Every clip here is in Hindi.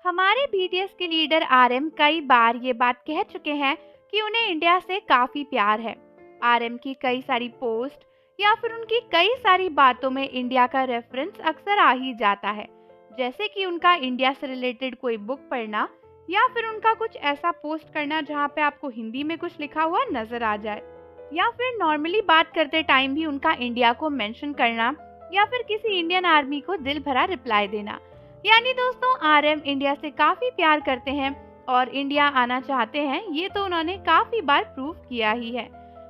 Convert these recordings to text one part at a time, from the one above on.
हमारे बीटीएस के लीडर आरएम कई बार ये बात कह चुके हैं कि उन्हें इंडिया से काफी प्यार है। आरएम की कई सारी पोस्ट या फिर उनकी कई सारी बातों में इंडिया का रेफरेंस अक्सर आ ही जाता है, जैसे कि उनका इंडिया से रिलेटेड कोई बुक पढ़ना या फिर उनका कुछ ऐसा पोस्ट करना जहाँ पे आपको हिंदी में कुछ लिखा हुआ नजर आ जाए, या फिर नॉर्मली बात करते टाइम भी उनका इंडिया को मेंशन करना, या फिर किसी इंडियन आर्मी को दिल भरा रिप्लाई देना। यानी दोस्तों, आरएम इंडिया से काफी प्यार करते हैं और इंडिया आना चाहते हैं, ये तो उन्होंने काफी बार प्रूव किया ही है।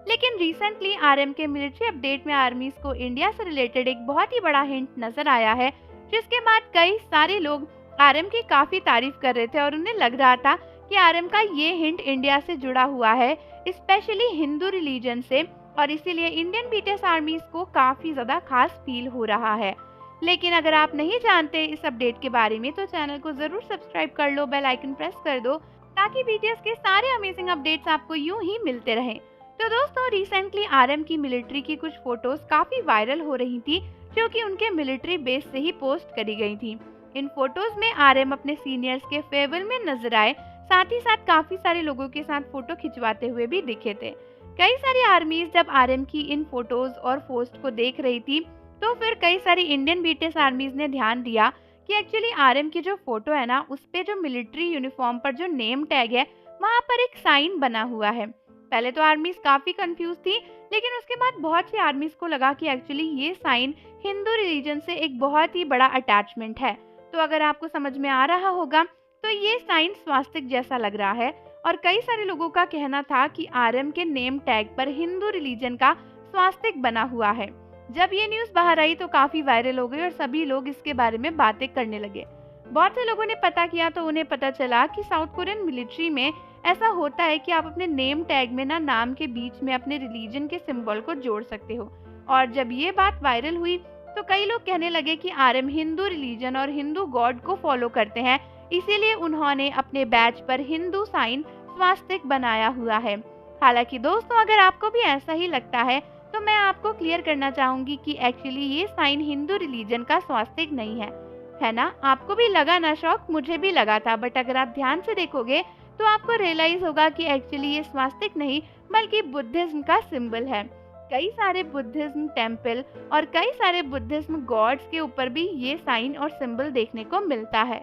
लेकिन रिसेंटली आरएम के मिलिट्री अपडेट में आर्मीज को इंडिया से रिलेटेड एक बहुत ही बड़ा हिंट नजर आया है, जिसके बाद कई सारे लोग आरएम की काफी तारीफ कर रहे थे और उन्हें लग रहा था कि आरएम का ये हिंट इंडिया से जुड़ा हुआ है, स्पेशली हिंदू रिलीजन से, और इसीलिए इंडियन बीटीएस आर्मीज को काफी ज्यादा खास फील हो रहा है। लेकिन अगर आप नहीं जानते इस अपडेट के बारे में तो चैनल को जरूर सब्सक्राइब कर लो, बेल आइकन प्रेस कर दो, ताकि बीटीएस के सारे अमेजिंग अपडेट्स आपको यूं ही मिलते रहें। तो दोस्तों, रिसेंटली आरएम की मिलिट्री की कुछ फोटोज काफी वायरल हो रही थी, जो कि उनके मिलिट्री बेस से ही पोस्ट करी गई थी। इन फोटोज में आरएम अपने सीनियर्स के फेयरवेल में नजर आए, साथ ही साथ काफी सारे लोगों के साथ फोटो खिंचवाते हुए भी दिखे थे। कई सारी आर्मीज जब आरएम की इन फोटोज और पोस्ट को देख रही थी, तो फिर कई सारी इंडियन बीटीएस आर्मीज ने ध्यान दिया कि एक्चुअली आरएम की जो फोटो है ना, उस पे जो मिलिट्री यूनिफॉर्म पर जो नेम टैग है, वहाँ पर एक साइन बना हुआ है। पहले तो आर्मीज काफी कंफ्यूज थी, लेकिन उसके बाद बहुत सी आर्मीज को लगा कि एक्चुअली ये साइन हिंदू रिलीजन से एक बहुत ही बड़ा अटैचमेंट है। तो अगर आपको समझ में आ रहा होगा, तो ये साइन स्वास्तिक जैसा लग रहा है, और कई सारे लोगों का कहना था कि आरएम के नेम टैग पर हिंदू रिलीजन का स्वास्तिक बना हुआ है। जब ये न्यूज बाहर आई तो काफी वायरल हो गई और सभी लोग इसके बारे में बातें करने लगे। बहुत से लोगों ने पता किया तो उन्हें पता चला कि साउथ कोरियन मिलिट्री में ऐसा होता है कि आप अपने नेम टैग में ना नाम के बीच में अपने रिलीजन के सिंबल को जोड़ सकते हो। और जब ये बात वायरल हुई तो कई लोग कहने लगे कि आरएम हिंदू रिलीजन और हिंदू गॉड को फॉलो करते हैं, इसीलिए उन्होंने अपने बैच पर हिंदू साइन स्वास्तिक बनाया हुआ है। हालांकि दोस्तों, अगर आपको भी ऐसा ही लगता है तो मैं आपको क्लियर करना चाहूंगी कि एक्चुअली ये साइन हिंदू रिलीजन का स्वास्तिक नहीं है ना। आपको भी लगा ना शौक, मुझे भी लगा था, बट अगर आप ध्यान से देखोगे तो आपको रियलाइज होगा कि एक्चुअली ये स्वास्तिक नहीं बल्कि बुद्धिज्म का सिंबल है। कई सारे बुद्धिज्म टेम्पल और कई सारे बुद्धिज्म गॉड्स के ऊपर भी ये साइन और सिंबल देखने को मिलता है।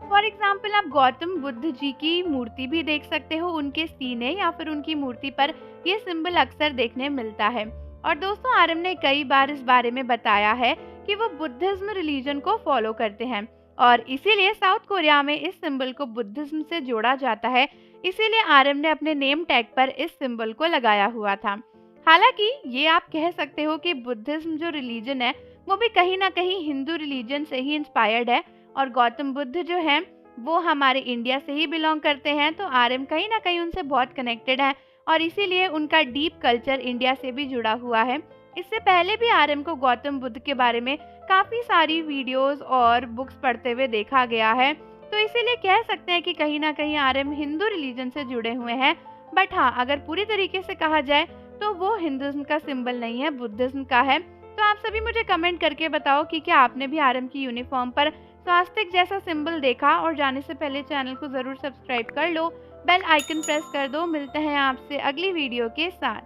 फॉर एग्जाम्पल, आप गौतम बुद्ध जी की मूर्ति भी देख सकते हो, उनके सीने या फिर उनकी मूर्ति पर ये सिंबल अक्सर देखने मिलता है। और दोस्तों, आरएम ने कई बार इस बारे में बताया है कि वो बुद्धिज्म रिलीजन को फॉलो करते हैं और इसीलिए साउथ कोरिया में इस सिंबल को बुद्धिज्म से जोड़ा जाता है। इसीलिए आरएम ने अपने नेम टैग पर इस सिंबल को लगाया हुआ था। हालांकि ये आप कह सकते हो कि बुद्धिज्म जो रिलीजन है वो भी कहीं ना कहीं हिंदू रिलीजन से ही इंस्पायर्ड है, और गौतम बुद्ध जो हैं वो हमारे इंडिया से ही बिलोंग करते हैं, तो आरएम कहीं ना कहीं उनसे बहुत कनेक्टेड है और इसीलिए उनका डीप कल्चर इंडिया से भी जुड़ा हुआ है। इससे पहले भी आरएम को गौतम बुद्ध के बारे में काफ़ी सारी वीडियोस और बुक्स पढ़ते हुए देखा गया है, तो इसीलिए कह सकते हैं कि कहीं ना कहीं आरएम हिंदू रिलीजन से जुड़े हुए हैं। बट हाँ, अगर पूरी तरीके से कहा जाए तो वो हिंदुज्म का सिंबल नहीं है, बुद्धिज्म का है। तो आप सभी मुझे कमेंट करके बताओ कि क्या आपने भी आरएम की यूनिफॉर्म पर स्वास्तिक जैसा सिंबल देखा, और जाने से पहले चैनल को जरूर सब्सक्राइब कर लो, बेल आइकन प्रेस कर दो। मिलते हैं आपसे अगली वीडियो के साथ।